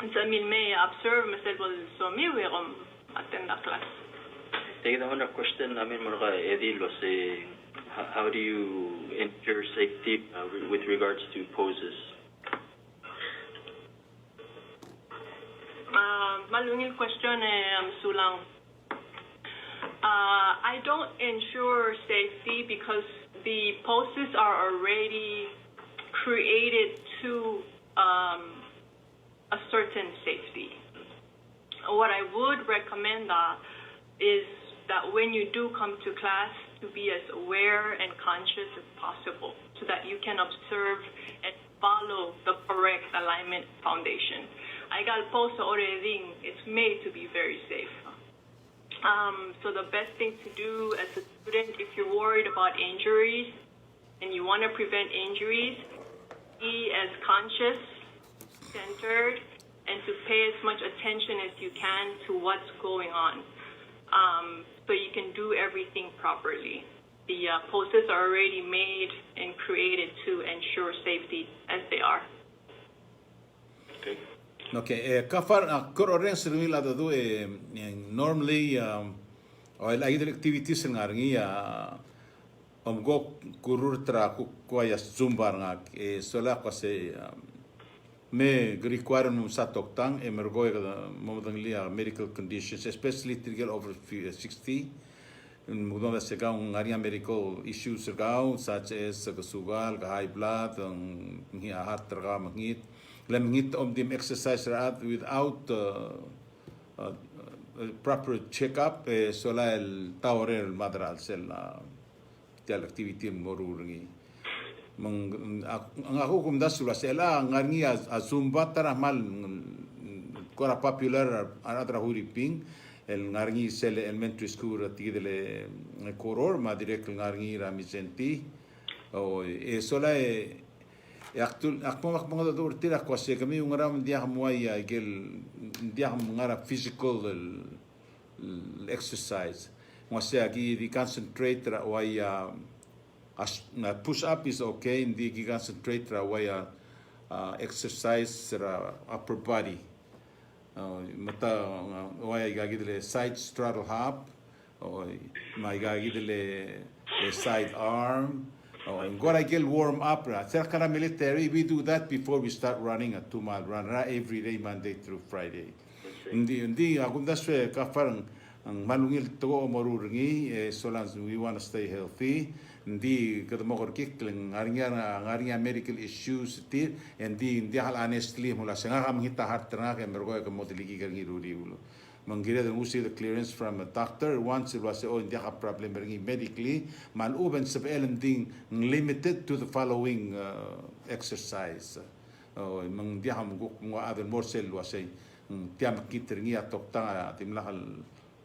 may observe, so me will attend the class. Take the question, Edil was saying, how do you ensure safety with regards to poses? Malungil question Sulang. I don't ensure safety because the poses are already created to a certain safety. What I would recommend is that when you do come to class, to be as aware and conscious as possible so that you can observe and follow the correct alignment foundation. I got post already, it's made to be very safe. So the best thing to do as a student, if you're worried about injuries and you want to prevent injuries, be as conscious, centered, and to pay as much attention as you can to what's going on. So you can do everything properly. The poses are already made and created to ensure safety as they are. Okay. Okay, Gaafar, kororeng sirmil adadu normally oil either activities ngarngi omgo kurur tra kuya zumbar ngak sola kwase me require sa toktang emergo momodanglia medical conditions, especially trigger over 60. Mudon se ga ngaria medical issues ga such as sugal, high blood, heart traga mangit. Lemngit dim exercise without proper checkup sola el taure el madral sel tel activity morurungi. Ang ako kung dasula sila ngarngi azumba taramal kora popular anatra huriping el ngarngi sel elementary school tigdele koror ma direct ngarngi ramizenti o sola aktul akmo mga dor tira kwase kami yung ram dia moya gel dia ngara physical exercise ngase aki di concentrate ra waya push up is okay, hindi concentrate ra waya exercise ra upper body mata waya gagidle side straddle hop o may gagidle side arm and go like warm up ra sa military we do that before we start running a 2-mile run every day Monday through Friday hindi agunda swe Gaafar ang malungil to morurungi so long as we want to stay healthy. Hindi kadamokor kikling ngaringa medical issues tir hindi hal honestly mula sa nga kamhita heart nga kay mergo ka motiligi kang iruli ulo mangira the the clearance from a doctor once it was hindi ka problem ringi medically maluban sa LMD limited to the following exercise mang dia ham guk mga adel morsel wasay tiam kitringi atok tanga timlakal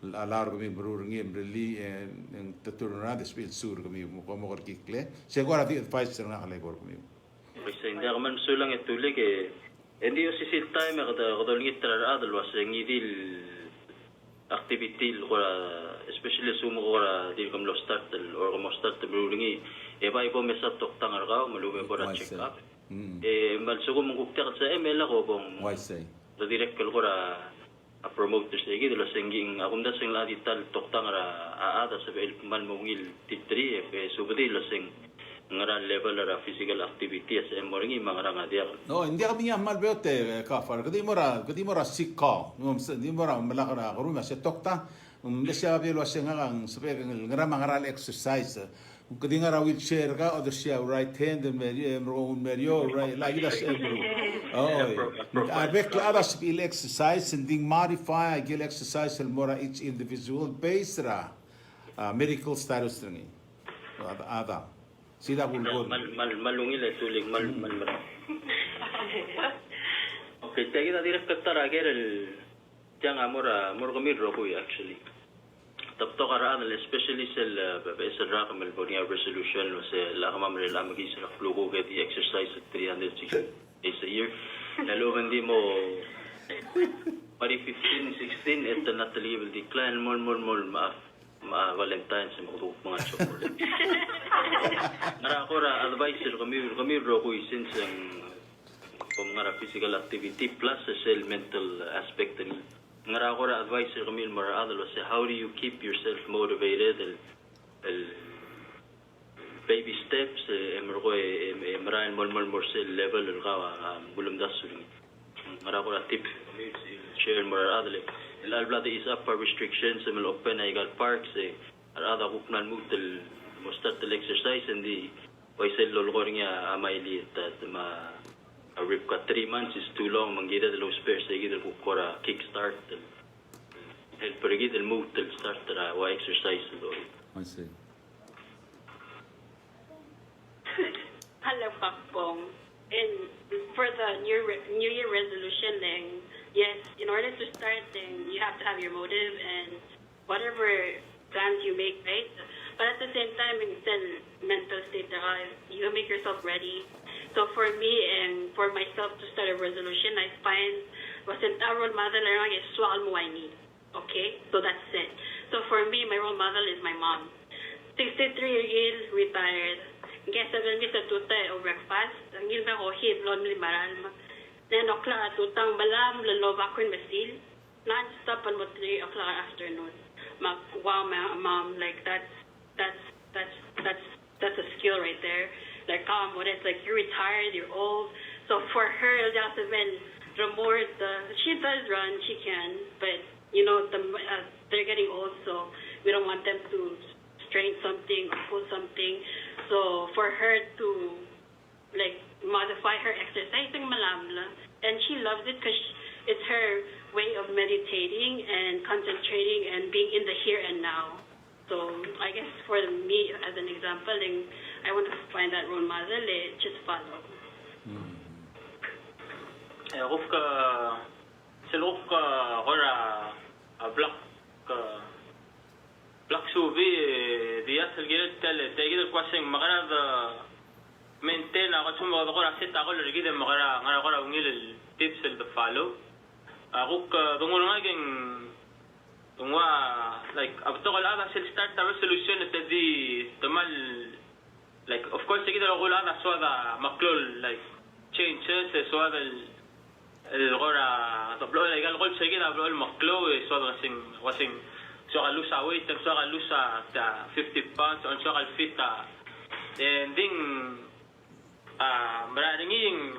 alar kami berurungi emreli yang teturuna despil sur kami mo kikle segura di advice nga kalay kami Kasi hindi ako man sulang itulig hindi yung sisil time kadolingit tarar adal wasay ngidil activity especially sumo ko di kam lo start or mo start berurungi Erbai po mesa tok tangar ka malume po ra check up malsugo mong kukta sa email ako kung the direct ko a promote sa igi dilo singing akum da sing ladi tal tok tangar aada sa bel man mongil titri subadi lo sing ngara level ra physical activity as emoringi mangara ngadia no hindi kami nga malbeote Gaafar kadi mora sikko hindi mora malakara kuruma sa tokta lesya belo singa ang sabi ngara mangara exercise kadi ngara wheelchair ka o siya right hand merio right lagi das avec la skill exercise and ding modify gil exercise mora each individual based ra medical status ringi ada sila bulgod malungil tulig mal okay tagi na direct katara gerel jang amora kami roku actually tapto karaan especially sa rakam California resolution was la kamamre la magi sa flugo get the exercise at 360 days a year lalo hindi mo pari 15 16 at not the level decline more Valentine's mga chocolate. Nara ko ra advisor kami roku since ang mga physical activity plus sa mental aspect ngara ko ra advisor kami more adalo say how do you keep yourself motivated baby steps emrain more level ka bulum dasul ngara ko ra tip share more adalo Alblad is up for restrictions sa mga open ay gal parks arada kupnan mo mo start the exercise hindi waisel lolo niya Maile at Ribka 3 months is too long manggida de los spares ay gidel kukora kickstart help pergi del move del start wa exercise do I see Hello Pakpong and for the new year resolution then yes, in order to start, then you have to have your motive and whatever plans you make, right? But at the same time, in mental state, you make yourself ready. So for me and for myself to start a resolution, I find wasn't a role model is swal mo I need. Okay, so that's it. So for me, my role model is my mom. 63 years retired. Guess I will miss a tuta o breakfast. Ang ilba ko hit lon limaran. 10 o'clock tutang balam lalova ko masil non-stop on 3 o'clock afternoon wow mom like that's a skill right there like what it's like you're retired you're old so for her just been reward she does run she can but you know they're getting old so we don't want them to strain something or pull something so for her to like modify her exercising malamla and she loves it because it's her way of meditating and concentrating and being in the here and now so I guess for me as an example I want to find that role model just follow Ribka Ribka ora black suvi dia selgiret tegid kwasing magana maintain ako sumo ko ra set ako lagi de magara ngara ko ra ungil tips the follow ako tungol nga ging tungwa like abto ko la start the resolution at the tamal like of course sige ako la so da maklol like changes so da el gora tablo legal gol sige da blo maklo so da wasing so kalusa weight so kalusa ta 50 pounds on so kal fit and ding maraming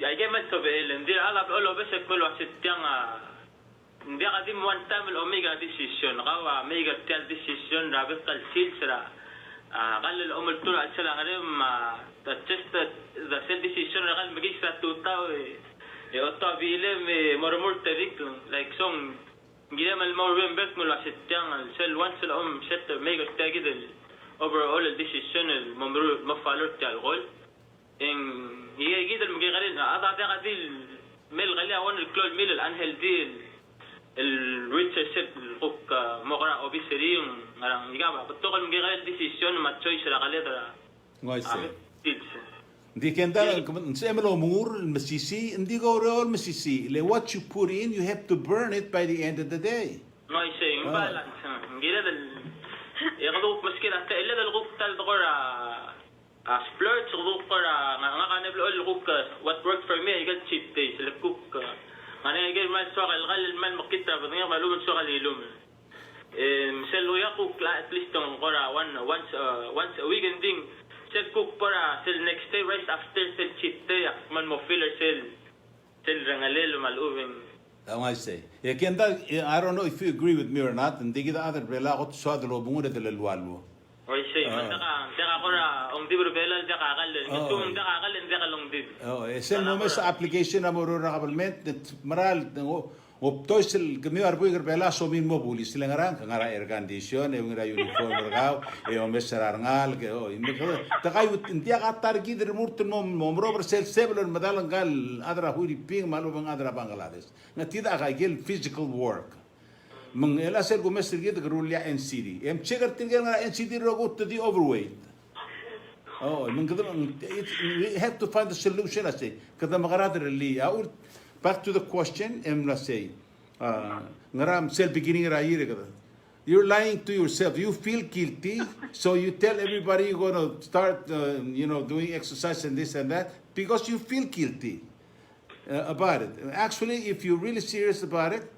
ay gaman so bel hindi ala olo bes ko lo sitang hindi kadim one time omega decision kawa mega tel decision rabat kal silsra قال الأم الطول على السلام عليهم just the self decision قال مجيش فتوتا يقطع بيلم مرمور تريك like song جيم المور بيت من الواسطين السل once الأم شت ميجا تاجد overall decision الممرور مفعول تاع الغول إن هي جيد المجيء هذا قديل ميل غليا وان الكلول ميل الأنهل ديل الريتشر القوك مقرأ أو بيسريم عرام يجابا بتوقع المجيء غليا ديسيشن ما تشوي شرا غليا ترى Ngoise. Di Kendall, nsemel omur masisi, hindi go real masisi. Le what you put in, you have to burn it by the end of the day. Ngoise, yung balance. Gila dal يغلوك مشكلة إلا الغوك تلقى splurge غوك nga kanib lo الغوك what worked for me يقال cheap days الكوك أنا يقال ما سوق الغل المال مكتر بدنيا مالوم سوق اليلوم مسلو يقوك لا at least تنقرا once a week and thing سل كوك برا سل next day right after سل cheap day man mo filler سل رنgalelo maluving. I say. Kendall, I don't know if you agree with me or not, and they get other relagot so the lobunga de lualwo. Oy say, daka kora ang dibro bela daka akal, tum daka akal daka long dib. Oh, sen mo mas application na moro rakabalment maral optoisel kami arbuig bela so min mo bulis sila ngarang ngara air condition e ngra uniform ragaw e o mesarangal ke o takay india ka targi der murtun mo robert sel sebelon madalang gal adra huri ping malu bang adra Bangladesh na tida ka gel physical work mang ela sel go mesel gid grulia NCD em chegar tingel ngara NCD rogo to the overweight. Oh, we have to find a solution I say kada magarad li aul. Back to the question, let's say, ngaram self beginning you're lying to yourself. You feel guilty, so you tell everybody you're going to start, doing exercise and this and that because you feel guilty about it. Actually, if you're really serious about it,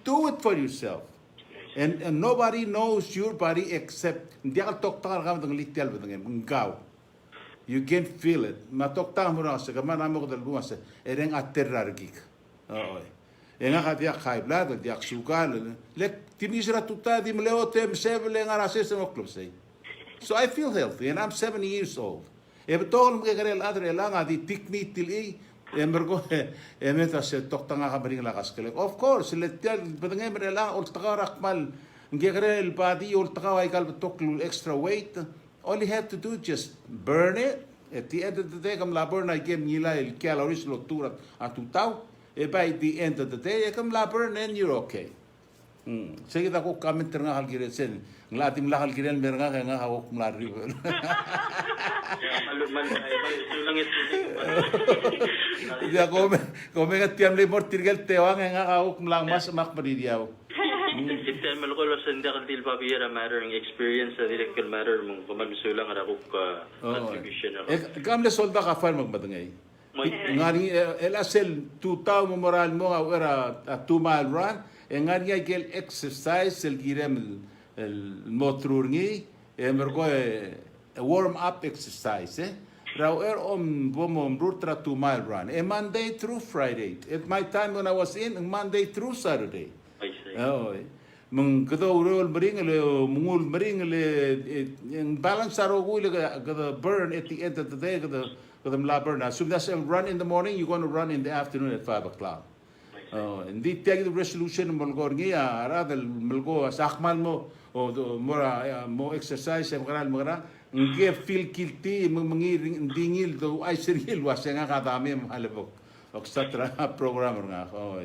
do it for yourself. And nobody knows your body except you can feel it. Matokta mo na sa kaman amo ko dalbuan sa ereng aterrargik. Oo. Enga ka dia HIVE dia sukal. Lek tinisra tuta di mleotem sevele nga rases mo club say. So I feel healthy and I'm 70 years old. E betol mo kerel adre lang adi tikni tili emergo emeta se tokta nga kabring lakas kele. Of course, let betengay merela ul takarakmal. Ngekerel padi ul takaway kal betoklu extra weight. All you have to do is just burn it. At the end of the day, come la burn again nila el calories lo turat atutaw. By the end of the day, come la burn and you're okay. Sige ta ko comment nga halgiren sen. Nglatim la halgiren merga nga hawak mla river. Maluman ay sulangit. Dia ko me tiam le mortirgel tewang nga hawak mla mas makpadidiaw. Titiml ko lo sendal dil babira mattering experience sa direct matter mong kumagsulang ako contribution ako. Gamle solda Gaafar magmadangay. Ngani elasel 2,000 moral mo era a 2 mile run ngani gel exercise el girem el motrurni mergo warm up exercise raw bomom rutra 2 mile run Monday through Friday. At my time when I was in Monday through Saturday. Oh, mung kado urol mering le mungul mering le yung balance aro gule kada burn at the end of the day kada mla burn. So that's a run in the morning. You're going to run in the afternoon at 5 o'clock. Oh, hindi take the resolution mulgor ngiya aradal mulgo sakmal mo o mora mo exercise sa kanal mo kana ngi feel guilty mangiring dingil do ay seril was nga kadami mahalabok etc programmer nga. Oh.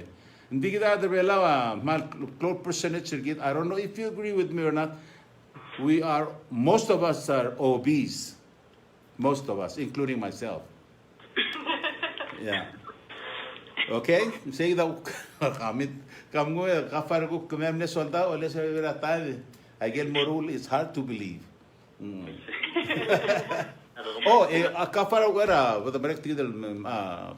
Hindi kita adrelawa mal close percentage I don't know if you agree with me or not. Most of us are obese. Most of us, including myself. Yeah. Okay? Say that kamit kamgo Gaafar ko kumemne solda o le sa verata. I get moral it's hard to believe. Oh, Gaafar wera with the break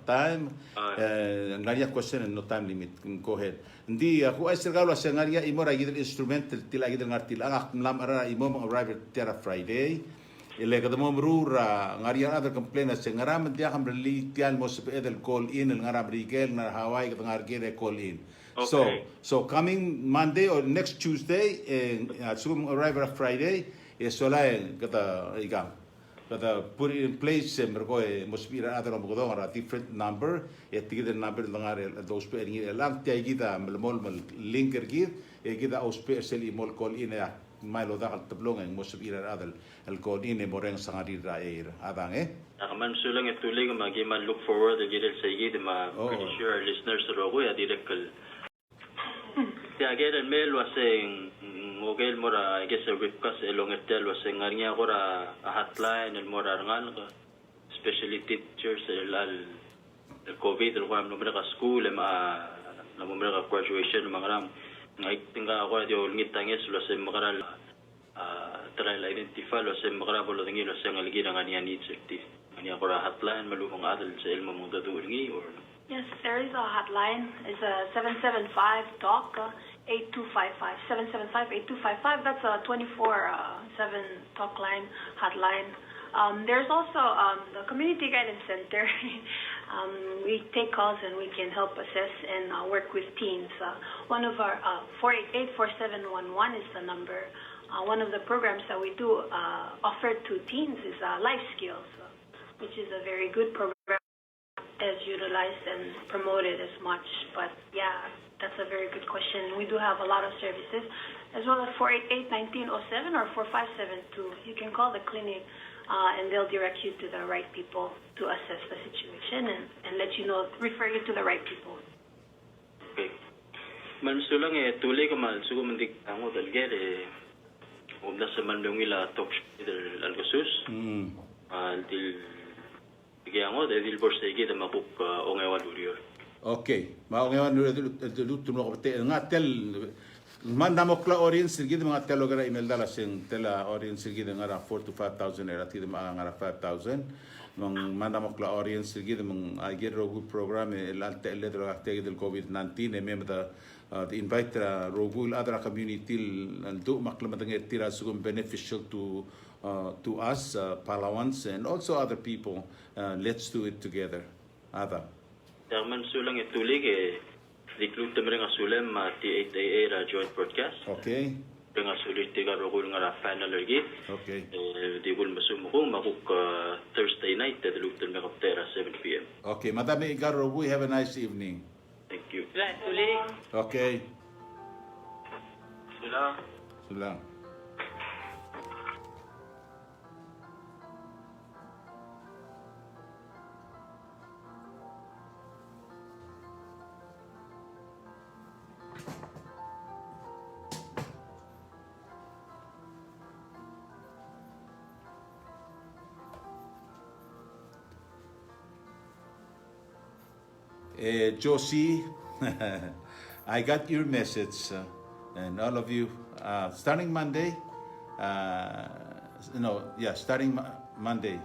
time ngaria question and no time limit. Go ahead. Hindi ako ay sergalo sa ngaria imo ra gidel instrument tila gidel ngartil ang lam ara imo arrive Terra Friday. Ile kada mo rura ngaria other complaint sa ngaram dia kam reli tial mo sa edel call in el ngaram rigel na Hawaii kada ngargere call in. Okay. So coming Monday or next Tuesday sum arrive Friday sola kada igam. Kada put it in place mergo mospira other mo godo ngara different number tigid number ngare those pairing lang tiay kita melmol linker gid kita ausper sel imol call in Maile dakal tablong mo sab irar adal alcohol ine moreng sangari rair adang Akaman sulang itulig magiman look forward to get sa igid pretty sure our listeners rogo ya direkal. Tiaged mail waseng mogel mora I guess a Ribka sa Elongetel waseng ngariya ko ra a hotline and mora ngal ka especially teachers el COVID el kwam numero ka school na numero ka graduation mga ram ngai tinga ako di ol ngitanges lo sa makaral try la identify lo sa makaral lo tingi lo sa ngaligi nga niya needs active niya ko ra hotline malubong adal sa ilmo mong dadulngi or Yes, there is a hotline. It's a 775-TALK 8255. 775-8255. That's a 24/7 talk line hotline. There's also the Community Guidance Center. We take calls and we can help assess and work with teens. One of our 488-4711 is the number. One of the programs that we do offer to teens is Life Skills, which is a very good program. As utilized and promoted as much, but yeah, that's a very good question. We do have a lot of services, as well as 488-1907 or 4572. You can call the clinic, and they'll direct you to the right people to assess the situation and let you know, refer you to the right people. Okay. Man sulang tuloy ka man sugo mandik amo dalgere. Umda sa manungila talk del algosus. Til Giango de Dilbor Segi de Mabuk Ongewan Urior. Okay, ma Ongewan Urior lutum no te ngatel mandamokla audience sirgi de ngatel logara email dala sing tela audience sirgi de ngara 4 to 5,000 era ti de ngara 5,000 mong mandamokla audience sirgi de mong agir rogu program el alte le dro acte del COVID-19 e mem the invite rogu other community and do makla matang tira sugum beneficial to us, Palawans, and also other people. Let's do it together. Ada. Man sulang itulig diklut temreng asulem T8AA joint broadcast. Okay. Dengan sulit tiga rogul ngara panel lagi. Okay. Digul masumukong makuk Thursday night diklut temreng kaptera 7 p.m. Okay, Madame Igarogu, have a nice evening. Thank you. Okay. Sila. Josie, I got your message, and all of you, starting Monday, starting Monday,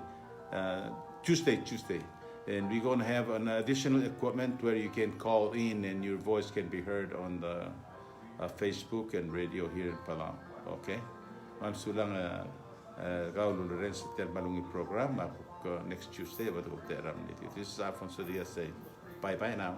Tuesday, and we're going to have an additional equipment where you can call in and your voice can be heard on the Facebook and radio here in Palau. Okay? Mam sulang gaulu Lorenz Termalungi program next Tuesday. This is Alfonso Diaz saying bye-bye now.